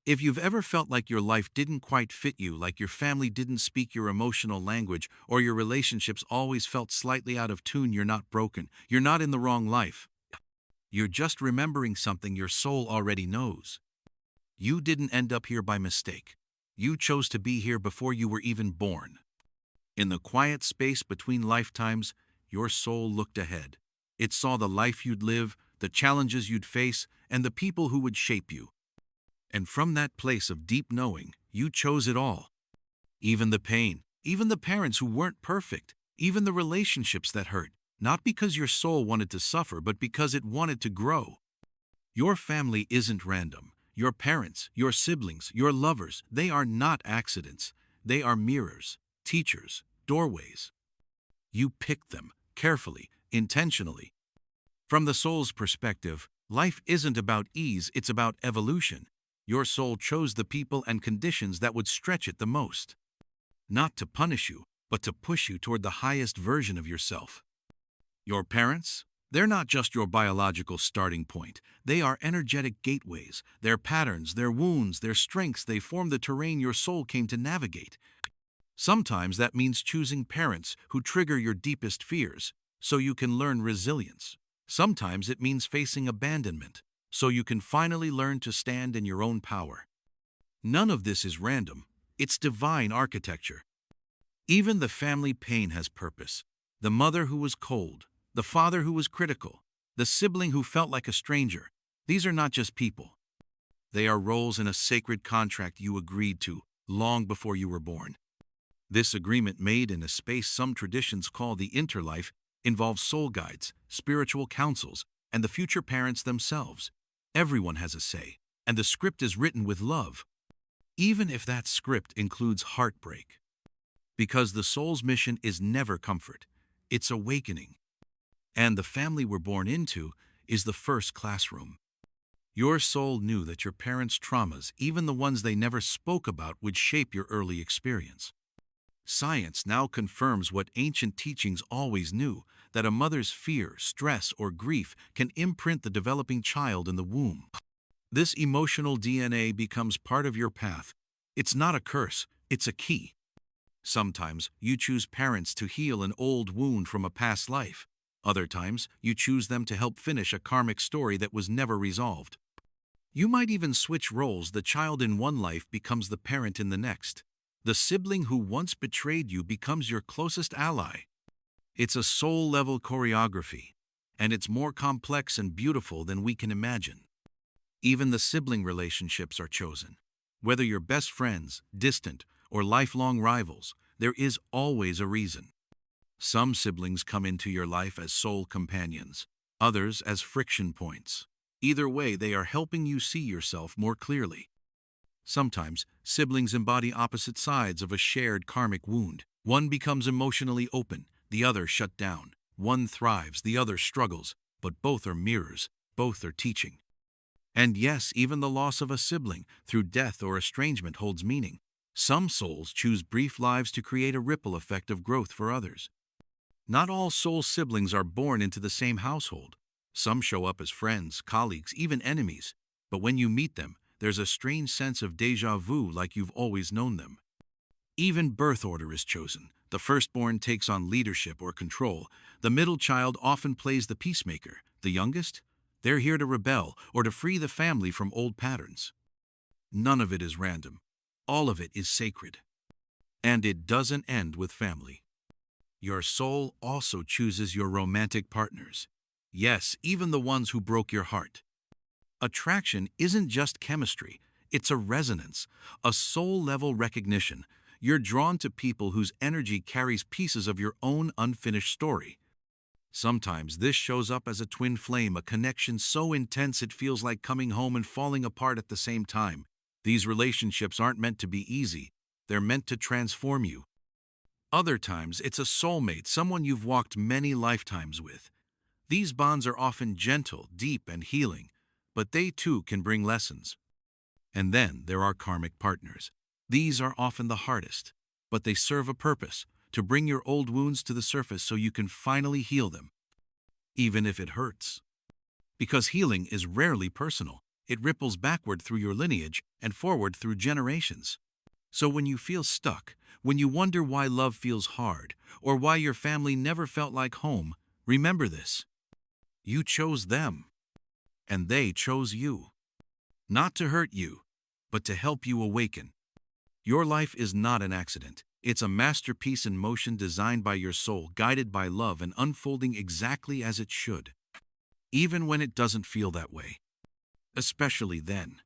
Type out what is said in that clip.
If you've ever felt like your life didn't quite fit you, like your family didn't speak your emotional language, or your relationships always felt slightly out of tune, you're not broken. You're not in the wrong life. You're just remembering something your soul already knows. You didn't end up here by mistake. You chose to be here before you were even born. In the quiet space between lifetimes, your soul looked ahead. It saw the life you'd live, the challenges you'd face, and the people who would shape you. And from that place of deep knowing, you chose it all. Even the pain, even the parents who weren't perfect, even the relationships that hurt, not because your soul wanted to suffer, but because it wanted to grow. Your family isn't random. Your parents, your siblings, your lovers, they are not accidents. They are mirrors, teachers, doorways. You picked them, carefully, intentionally. From the soul's perspective, life isn't about ease, it's about evolution. Your soul chose the people and conditions that would stretch it the most. Not to punish you, but to push you toward the highest version of yourself. Your parents? They're not just your biological starting point. They are energetic gateways. Their patterns, their wounds, their strengths, they form the terrain your soul came to navigate. Sometimes that means choosing parents who trigger your deepest fears, so you can learn resilience. Sometimes it means facing abandonment, so you can finally learn to stand in your own power. None of this is random. It's divine architecture. Even the family pain has purpose. The mother who was cold, the father who was critical, the sibling who felt like a stranger. These are not just people. They are roles in a sacred contract you agreed to long before you were born. This agreement, made in a space some traditions call the interlife, involves soul guides, spiritual counsels, and the future parents themselves. Everyone has a say, and the script is written with love, even if that script includes heartbreak. Because the soul's mission is never comfort, it's awakening. And the family we're born into is the first classroom. Your soul knew that your parents' traumas, even the ones they never spoke about, would shape your early experience. Science now confirms what ancient teachings always knew, that a mother's fear, stress, or grief can imprint the developing child in the womb. This emotional DNA becomes part of your path. It's not a curse, it's a key. Sometimes you choose parents to heal an old wound from a past life. Other times you choose them to help finish a karmic story that was never resolved. You might even switch roles. The child in one life becomes the parent in the next. The sibling who once betrayed you becomes your closest ally. It's a soul-level choreography, and it's more complex and beautiful than we can imagine. Even the sibling relationships are chosen. Whether you're best friends, distant, or lifelong rivals, there is always a reason. Some siblings come into your life as soul companions, others as friction points. Either way, they are helping you see yourself more clearly. Sometimes, siblings embody opposite sides of a shared karmic wound. One becomes emotionally open, the other shut down. One thrives, the other struggles, but both are mirrors, both are teaching. And yes, even the loss of a sibling, through death or estrangement, holds meaning. Some souls choose brief lives to create a ripple effect of growth for others. Not all soul siblings are born into the same household. Some show up as friends, colleagues, even enemies. But when you meet them, there's a strange sense of déjà vu, like you've always known them. Even birth order is chosen. The firstborn takes on leadership or control. The middle child often plays the peacemaker. The youngest? They're here to rebel or to free the family from old patterns. None of it is random. All of it is sacred. And it doesn't end with family. Your soul also chooses your romantic partners. Yes, even the ones who broke your heart. Attraction isn't just chemistry, it's a resonance, a soul-level recognition. You're drawn to people whose energy carries pieces of your own unfinished story. Sometimes this shows up as a twin flame, a connection so intense it feels like coming home and falling apart at the same time. These relationships aren't meant to be easy, they're meant to transform you. Other times, it's a soulmate, someone you've walked many lifetimes with. These bonds are often gentle, deep, and healing, but they too can bring lessons. And then there are karmic partners. These are often the hardest, but they serve a purpose, to bring your old wounds to the surface so you can finally heal them, even if it hurts. Because healing is rarely personal, it ripples backward through your lineage and forward through generations. So when you feel stuck, when you wonder why love feels hard, or why your family never felt like home, remember this. You chose them, and they chose you. Not to hurt you, but to help you awaken. Your life is not an accident. It's a masterpiece in motion designed by your soul, guided by love and unfolding exactly as it should. Even when it doesn't feel that way. Especially then.